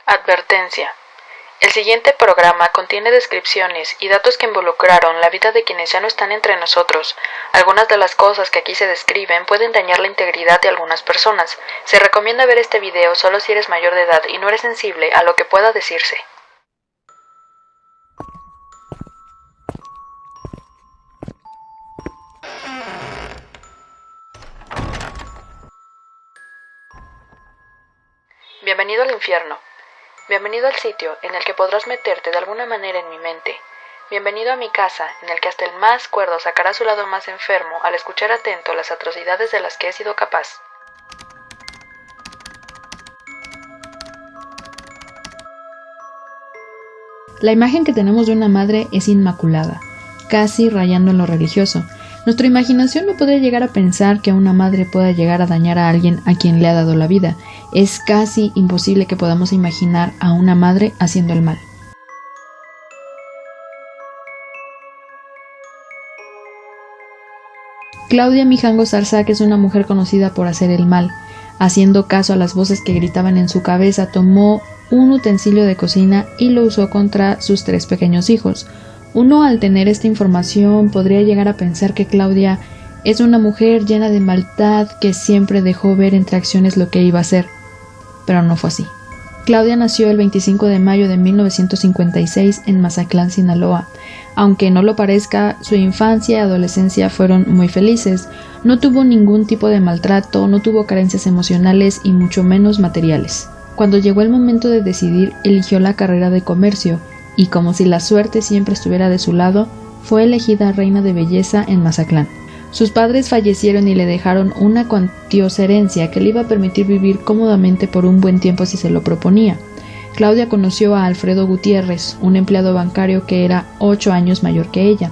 Advertencia. El siguiente programa contiene descripciones y datos que involucraron la vida de quienes ya no están entre nosotros. Algunas de las cosas que aquí se describen pueden dañar la integridad de algunas personas. Se recomienda ver este video solo si eres mayor de edad y no eres sensible a lo que pueda decirse. Bienvenido al infierno. Bienvenido al sitio en el que podrás meterte de alguna manera en mi mente. Bienvenido a mi casa, en el que hasta el más cuerdo sacará su lado más enfermo al escuchar atento las atrocidades de las que he sido capaz. La imagen que tenemos de una madre es inmaculada, casi rayando en lo religioso. Nuestra imaginación no podría llegar a pensar que una madre pueda llegar a dañar a alguien a quien le ha dado la vida. Es casi imposible que podamos imaginar a una madre haciendo el mal. Claudia Mijango Sarsac es una mujer conocida por hacer el mal. Haciendo caso a las voces que gritaban en su cabeza, tomó un utensilio de cocina y lo usó contra sus 3 pequeños hijos. Uno, al tener esta información, podría llegar a pensar que Claudia es una mujer llena de maldad que siempre dejó ver entre acciones lo que iba a hacer. Pero no fue así. Claudia nació el 25 de mayo de 1956 en Mazatlán, Sinaloa. Aunque no lo parezca, su infancia y adolescencia fueron muy felices. No tuvo ningún tipo de maltrato, no tuvo carencias emocionales y mucho menos materiales. Cuando llegó el momento de decidir, eligió la carrera de comercio y, como si la suerte siempre estuviera de su lado, fue elegida reina de belleza en Mazatlán. Sus padres fallecieron y le dejaron una cuantiosa herencia que le iba a permitir vivir cómodamente por un buen tiempo si se lo proponía. Claudia conoció a Alfredo Gutiérrez, un empleado bancario que era 8 años mayor que ella.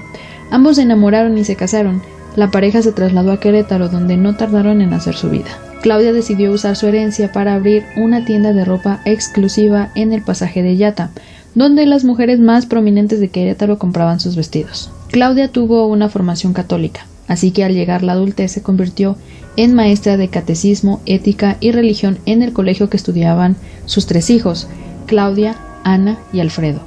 Ambos se enamoraron y se casaron. La pareja se trasladó a Querétaro, donde no tardaron en hacer su vida. Claudia decidió usar su herencia para abrir una tienda de ropa exclusiva en el Pasaje de Yata, donde las mujeres más prominentes de Querétaro compraban sus vestidos. Claudia tuvo una formación católica, así que al llegar la adultez se convirtió en maestra de catecismo, ética y religión en el colegio que estudiaban sus 3 hijos, Claudia, Ana y Alfredo.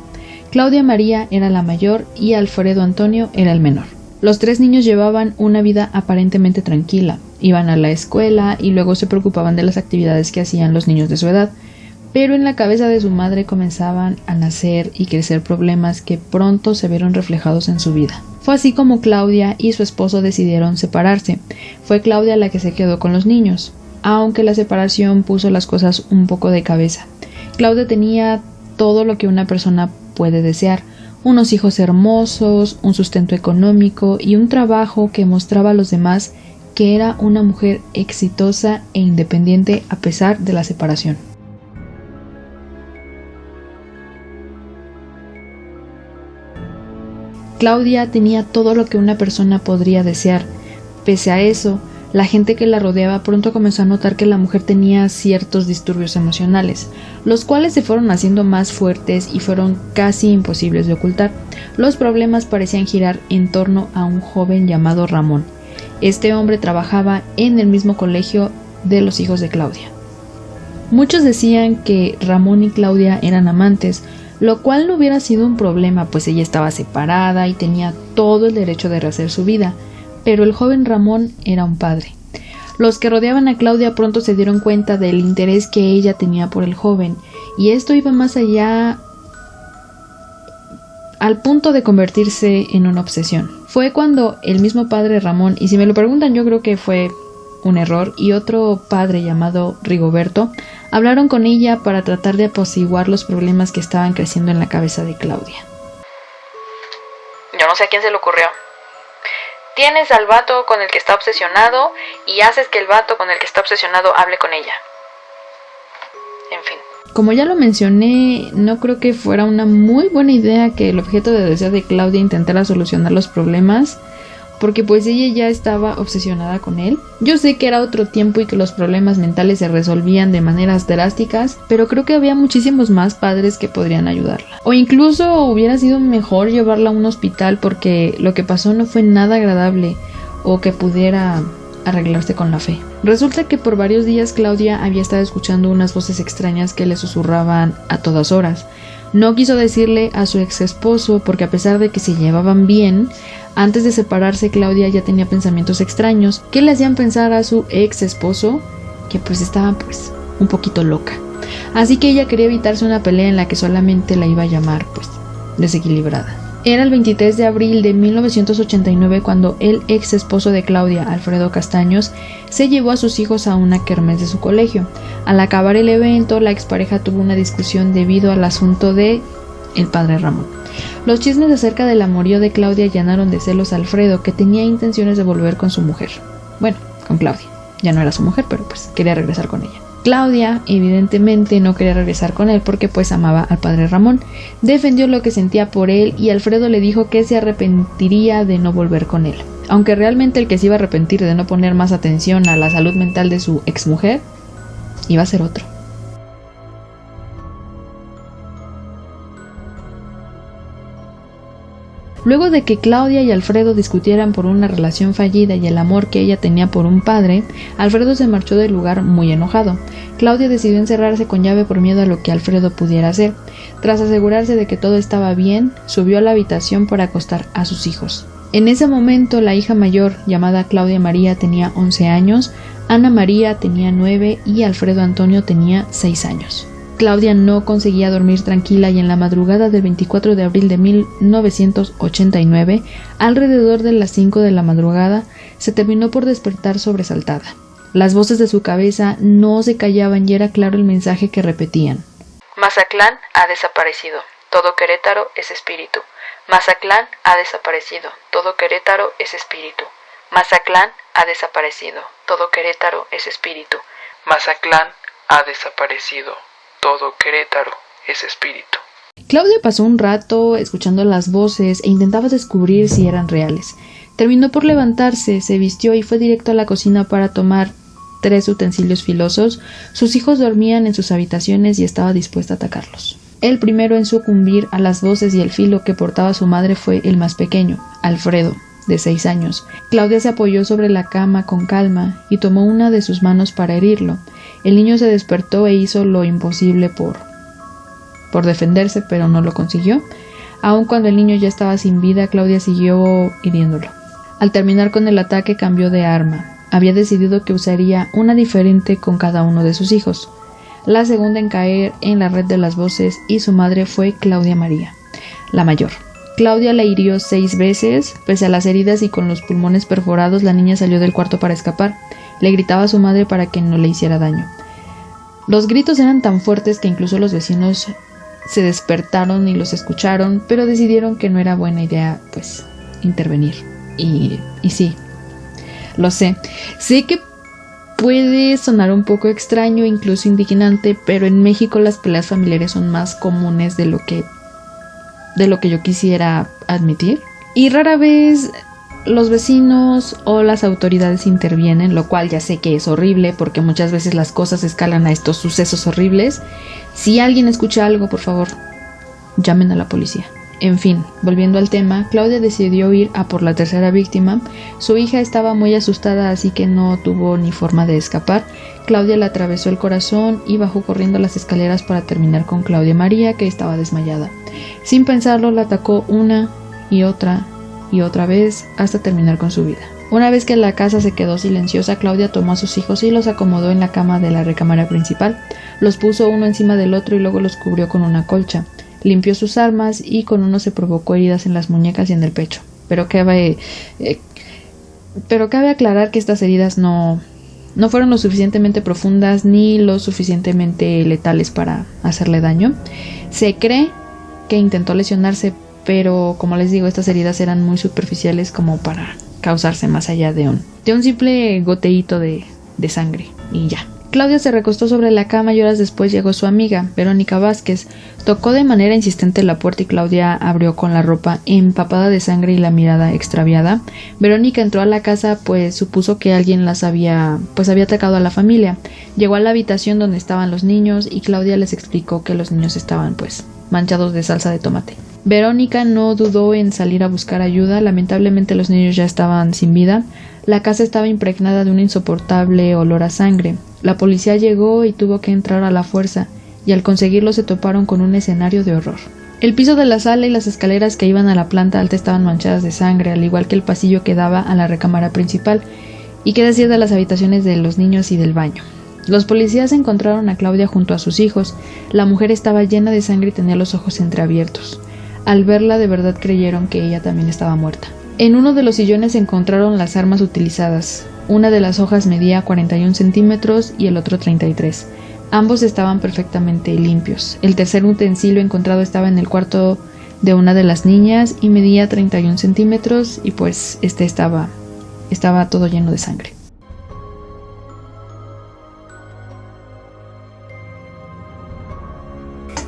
Claudia María era la mayor y Alfredo Antonio era el menor. Los 3 niños llevaban una vida aparentemente tranquila, iban a la escuela y luego se preocupaban de las actividades que hacían los niños de su edad. Pero en la cabeza de su madre comenzaban a nacer y crecer problemas que pronto se vieron reflejados en su vida. Fue así como Claudia y su esposo decidieron separarse. Fue Claudia la que se quedó con los niños, aunque la separación puso las cosas un poco de cabeza. Claudia tenía todo lo que una persona puede desear: unos hijos hermosos, un sustento económico y un trabajo que mostraba a los demás que era una mujer exitosa e independiente a pesar de la separación. Claudia tenía todo lo que una persona podría desear. Pese a eso, la gente que la rodeaba pronto comenzó a notar que la mujer tenía ciertos disturbios emocionales, los cuales se fueron haciendo más fuertes y fueron casi imposibles de ocultar. Los problemas parecían girar en torno a un joven llamado Ramón. Este hombre trabajaba en el mismo colegio de los hijos de Claudia. Muchos decían que Ramón y Claudia eran amantes, lo cual no hubiera sido un problema, pues ella estaba separada y tenía todo el derecho de rehacer su vida, pero el joven Ramón era un padre. Los que rodeaban a Claudia pronto se dieron cuenta del interés que ella tenía por el joven, y esto iba más allá, al punto de convertirse en una obsesión. Fue cuando el mismo padre Ramón, y si me lo preguntan yo creo que fue un error, y otro padre llamado Rigoberto, hablaron con ella para tratar de apaciguar los problemas que estaban creciendo en la cabeza de Claudia. Yo no sé a quién se le ocurrió. Tienes al vato con el que está obsesionado y haces que el vato con el que está obsesionado hable con ella. En fin. Como ya lo mencioné, no creo que fuera una muy buena idea que el objeto de deseo de Claudia intentara solucionar los problemas, porque pues ella ya estaba obsesionada con él. Yo sé que era otro tiempo y que los problemas mentales se resolvían de maneras drásticas, pero creo que había muchísimos más padres que podrían ayudarla. O incluso hubiera sido mejor llevarla a un hospital, porque lo que pasó no fue nada agradable o que pudiera arreglarse con la fe. Resulta que por varios días Claudia había estado escuchando unas voces extrañas que le susurraban a todas horas. No quiso decirle a su ex esposo porque a pesar de que se llevaban bien, antes de separarse Claudia ya tenía pensamientos extraños que le hacían pensar a su ex esposo que pues estaba pues un poquito loca. Así que ella quería evitarse una pelea en la que solamente la iba a llamar pues desequilibrada. Era el 23 de abril de 1989 cuando el ex esposo de Claudia, Alfredo Castaños, se llevó a sus hijos a una kermés de su colegio. Al acabar el evento, la expareja tuvo una discusión debido al asunto de el padre Ramón. Los chismes acerca del amorío de Claudia llenaron de celos a Alfredo, que tenía intenciones de volver con su mujer. Bueno, con Claudia. Ya no era su mujer, pero pues quería regresar con ella. Claudia, evidentemente, no quería regresar con él porque pues amaba al padre Ramón. Defendió lo que sentía por él y Alfredo le dijo que se arrepentiría de no volver con él. Aunque realmente el que se iba a arrepentir de no poner más atención a la salud mental de su exmujer iba a ser otro. Luego de que Claudia y Alfredo discutieran por una relación fallida y el amor que ella tenía por un padre, Alfredo se marchó del lugar muy enojado. Claudia decidió encerrarse con llave por miedo a lo que Alfredo pudiera hacer. Tras asegurarse de que todo estaba bien, subió a la habitación para acostar a sus hijos. En ese momento, la hija mayor, llamada Claudia María, tenía 11 años, Ana María tenía 9 y Alfredo Antonio tenía 6 años. Claudia no conseguía dormir tranquila y en la madrugada del 24 de abril de 1989, alrededor de las 5 de la madrugada, se terminó por despertar sobresaltada. Las voces de su cabeza no se callaban y era claro el mensaje que repetían. Mazatlán ha desaparecido, todo Querétaro es espíritu. Mazatlán ha desaparecido, todo Querétaro es espíritu. Mazatlán ha desaparecido, todo Querétaro es espíritu. Mazatlán ha desaparecido. Todo Querétaro es espíritu. Claudia pasó un rato escuchando las voces e intentaba descubrir si eran reales. Terminó por levantarse, se vistió y fue directo a la cocina para tomar 3 utensilios filosos. Sus hijos dormían en sus habitaciones y estaba dispuesta a atacarlos. El primero en sucumbir a las voces y el filo que portaba su madre fue el más pequeño, Alfredo, de 6 años. Claudia se apoyó sobre la cama con calma y tomó una de sus manos para herirlo. El niño se despertó e hizo lo imposible por defenderse, pero no lo consiguió. Aun cuando el niño ya estaba sin vida, Claudia siguió hiriéndolo. Al terminar con el ataque, cambió de arma. Había decidido que usaría una diferente con cada uno de sus hijos. La segunda en caer en la red de las voces y su madre fue Claudia María, la mayor. Claudia la hirió 6 veces. Pese a las heridas y con los pulmones perforados, la niña salió del cuarto para escapar. Le gritaba a su madre para que no le hiciera daño. Los gritos eran tan fuertes que incluso los vecinos se despertaron y los escucharon, pero decidieron que no era buena idea, pues, intervenir. Y sí, lo sé. Sé que puede sonar un poco extraño, incluso indignante, pero en México las peleas familiares son más comunes de lo que yo quisiera admitir. Y rara vez los vecinos o las autoridades intervienen, lo cual ya sé que es horrible porque muchas veces las cosas escalan a estos sucesos horribles. Si alguien escucha algo, por favor, llamen a la policía. En fin, volviendo al tema, Claudia decidió ir a por la tercera víctima. Su hija estaba muy asustada, así que no tuvo ni forma de escapar. Claudia le atravesó el corazón y bajó corriendo las escaleras para terminar con Claudia María, que estaba desmayada. Sin pensarlo, la atacó una y otra vez hasta terminar con su vida. Una vez que la casa se quedó silenciosa, Claudia tomó a sus hijos y los acomodó en la cama de la recámara principal. Los puso uno encima del otro y luego los cubrió con una colcha. Limpió sus armas y con uno se provocó heridas en las muñecas y en el pecho. Pero cabe aclarar que estas heridas no fueron lo suficientemente profundas ni lo suficientemente letales para hacerle daño. Se cree que intentó lesionarse, pero como les digo, estas heridas eran muy superficiales como para causarse más allá de un simple goteíto de sangre y ya. Claudia se recostó sobre la cama y horas después llegó su amiga, Verónica Vázquez. Tocó de manera insistente la puerta y Claudia abrió con la ropa empapada de sangre y la mirada extraviada. Verónica entró a la casa pues supuso que alguien había atacado a la familia. Llegó a la habitación donde estaban los niños y Claudia les explicó que los niños estaban pues manchados de salsa de tomate. Verónica no dudó en salir a buscar ayuda. Lamentablemente los niños ya estaban sin vida. La casa estaba impregnada de un insoportable olor a sangre. La policía llegó y tuvo que entrar a la fuerza, y al conseguirlo se toparon con un escenario de horror. El piso de la sala y las escaleras que iban a la planta alta estaban manchadas de sangre, al igual que el pasillo que daba a la recámara principal, y qué decir de las habitaciones de los niños y del baño. Los policías encontraron a Claudia junto a sus hijos. La mujer estaba llena de sangre y tenía los ojos entreabiertos. Al verla, de verdad creyeron que ella también estaba muerta. En uno de los sillones se encontraron las armas utilizadas. Una de las hojas medía 41 centímetros y el otro 33. Ambos estaban perfectamente limpios. El tercer utensilio encontrado estaba en el cuarto de una de las niñas y medía 31 centímetros y pues estaba todo lleno de sangre.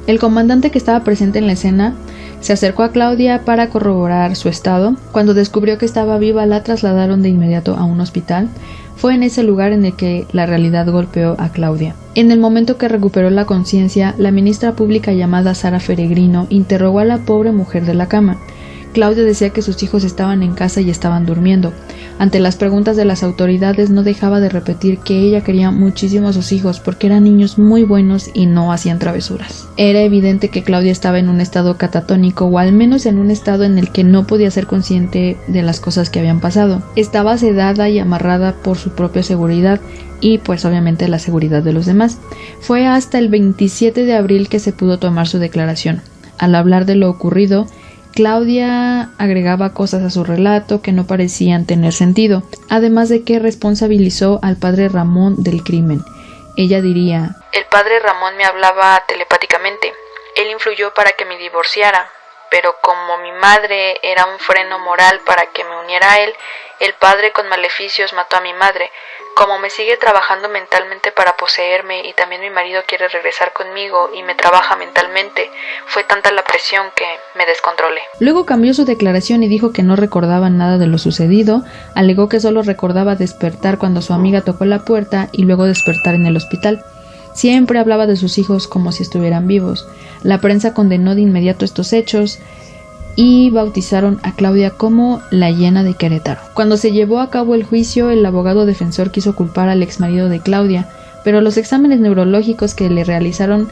El comandante que estaba presente en la escena se acercó a Claudia para corroborar su estado. Cuando descubrió que estaba viva, la trasladaron de inmediato a un hospital. Fue en ese lugar en el que la realidad golpeó a Claudia. En el momento que recuperó la conciencia, la ministra pública llamada Sara Feregrino interrogó a la pobre mujer de la cama. Claudia decía que sus hijos estaban en casa y estaban durmiendo. Ante las preguntas de las autoridades no dejaba de repetir que ella quería muchísimo a sus hijos porque eran niños muy buenos y no hacían travesuras. Era evidente que Claudia estaba en un estado catatónico o al menos en un estado en el que no podía ser consciente de las cosas que habían pasado. Estaba sedada y amarrada por su propia seguridad y pues obviamente la seguridad de los demás. Fue hasta el 27 de abril que se pudo tomar su declaración. Al hablar de lo ocurrido, Claudia agregaba cosas a su relato que no parecían tener sentido, además de que responsabilizó al padre Ramón del crimen. Ella diría: el padre Ramón me hablaba telepáticamente. Él influyó para que me divorciara, pero como mi madre era un freno moral para que me uniera a él, el padre con maleficios mató a mi madre. Como me sigue trabajando mentalmente para poseerme y también mi marido quiere regresar conmigo y me trabaja mentalmente, fue tanta la presión que me descontrolé. Luego cambió su declaración y dijo que no recordaba nada de lo sucedido. Alegó que solo recordaba despertar cuando su amiga tocó la puerta y luego despertar en el hospital. Siempre hablaba de sus hijos como si estuvieran vivos. La prensa condenó de inmediato estos hechos y bautizaron a Claudia como la Hiena de Querétaro. Cuando se llevó a cabo el juicio, el abogado defensor quiso culpar al exmarido de Claudia, pero los exámenes neurológicos que le realizaron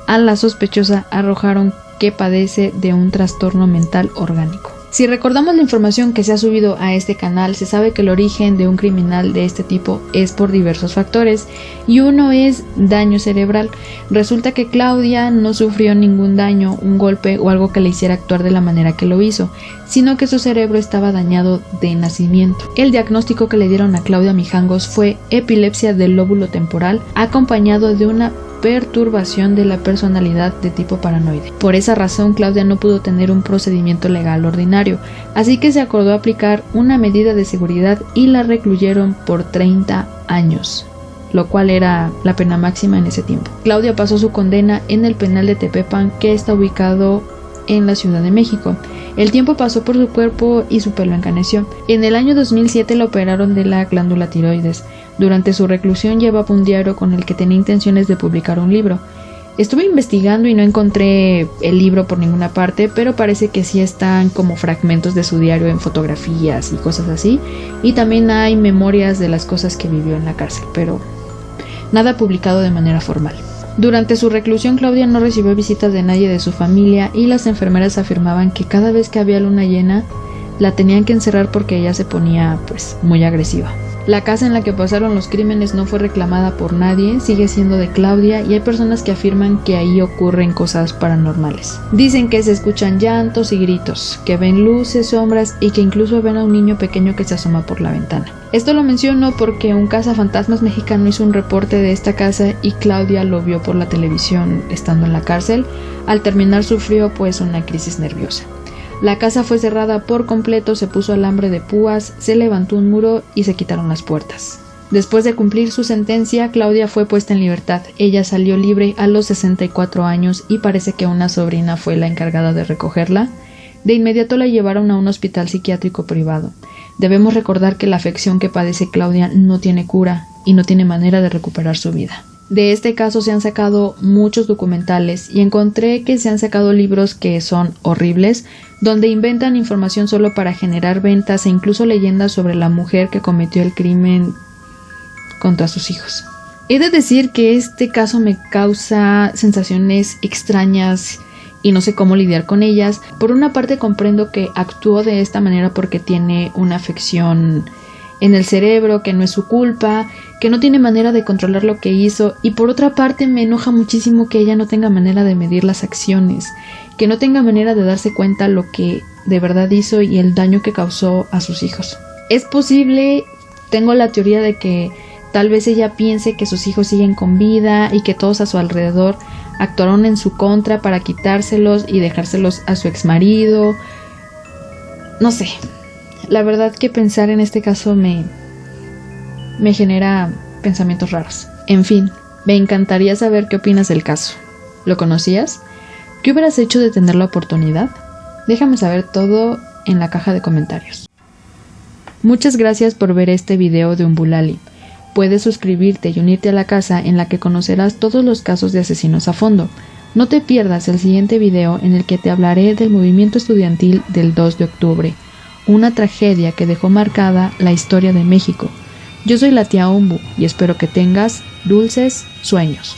a la sospechosa arrojaron que padece de un trastorno mental orgánico. Si recordamos la información que se ha subido a este canal, se sabe que el origen de un criminal de este tipo es por diversos factores y uno es daño cerebral. Resulta que Claudia no sufrió ningún daño, un golpe o algo que le hiciera actuar de la manera que lo hizo, sino que su cerebro estaba dañado de nacimiento. El diagnóstico que le dieron a Claudia Mijangos fue epilepsia del lóbulo temporal acompañado de una perturbación de la personalidad de tipo paranoide. Por esa razón, Claudia no pudo tener un procedimiento legal ordinario, así que se acordó aplicar una medida de seguridad y la recluyeron por 30 años, lo cual era la pena máxima en ese tiempo. Claudia pasó su condena en el penal de Tepepan, que está ubicado en la Ciudad de México. El tiempo pasó por su cuerpo y su pelo encaneció. En el año 2007 la operaron de la glándula tiroides. Durante su reclusión llevaba un diario con el que tenía intenciones de publicar un libro. Estuve investigando y no encontré el libro por ninguna parte, pero parece que sí están como fragmentos de su diario en fotografías y cosas así. Y también hay memorias de las cosas que vivió en la cárcel, pero nada publicado de manera formal. Durante su reclusión, Claudia no recibió visitas de nadie de su familia y las enfermeras afirmaban que cada vez que había luna llena la tenían que encerrar porque ella se ponía muy agresiva. La casa en la que pasaron los crímenes no fue reclamada por nadie, sigue siendo de Claudia y hay personas que afirman que ahí ocurren cosas paranormales. Dicen que se escuchan llantos y gritos, que ven luces, sombras y que incluso ven a un niño pequeño que se asoma por la ventana. Esto lo menciono porque un cazafantasmas mexicano hizo un reporte de esta casa y Claudia lo vio por la televisión estando en la cárcel. Al terminar sufrió una crisis nerviosa. La casa fue cerrada por completo, se puso alambre de púas, se levantó un muro y se quitaron las puertas. Después de cumplir su sentencia, Claudia fue puesta en libertad. Ella salió libre a los 64 años y parece que una sobrina fue la encargada de recogerla. De inmediato la llevaron a un hospital psiquiátrico privado. Debemos recordar que la afección que padece Claudia no tiene cura y no tiene manera de recuperar su vida. De este caso se han sacado muchos documentales y encontré que se han sacado libros que son horribles, donde inventan información solo para generar ventas e incluso leyendas sobre la mujer que cometió el crimen contra sus hijos. He de decir que este caso me causa sensaciones extrañas y no sé cómo lidiar con ellas. Por una parte comprendo que actuó de esta manera porque tiene una afección en el cerebro, que no es su culpa, que no tiene manera de controlar lo que hizo, y por otra parte me enoja muchísimo que ella no tenga manera de medir las acciones, que no tenga manera de darse cuenta lo que de verdad hizo y el daño que causó a sus hijos. Es posible, tengo la teoría de que tal vez ella piense que sus hijos siguen con vida y que todos a su alrededor actuaron en su contra para quitárselos y dejárselos a su exmarido. No sé. La verdad que pensar en este caso me genera pensamientos raros. En fin, me encantaría saber qué opinas del caso. ¿Lo conocías? ¿Qué hubieras hecho de tener la oportunidad? Déjame saber todo en la caja de comentarios. Muchas gracias por ver este video de Umbulali. Puedes suscribirte y unirte a la casa en la que conocerás todos los casos de asesinos a fondo. No te pierdas el siguiente video en el que te hablaré del movimiento estudiantil del 2 de octubre. Una tragedia que dejó marcada la historia de México. Yo soy la tía Umbu y espero que tengas dulces sueños.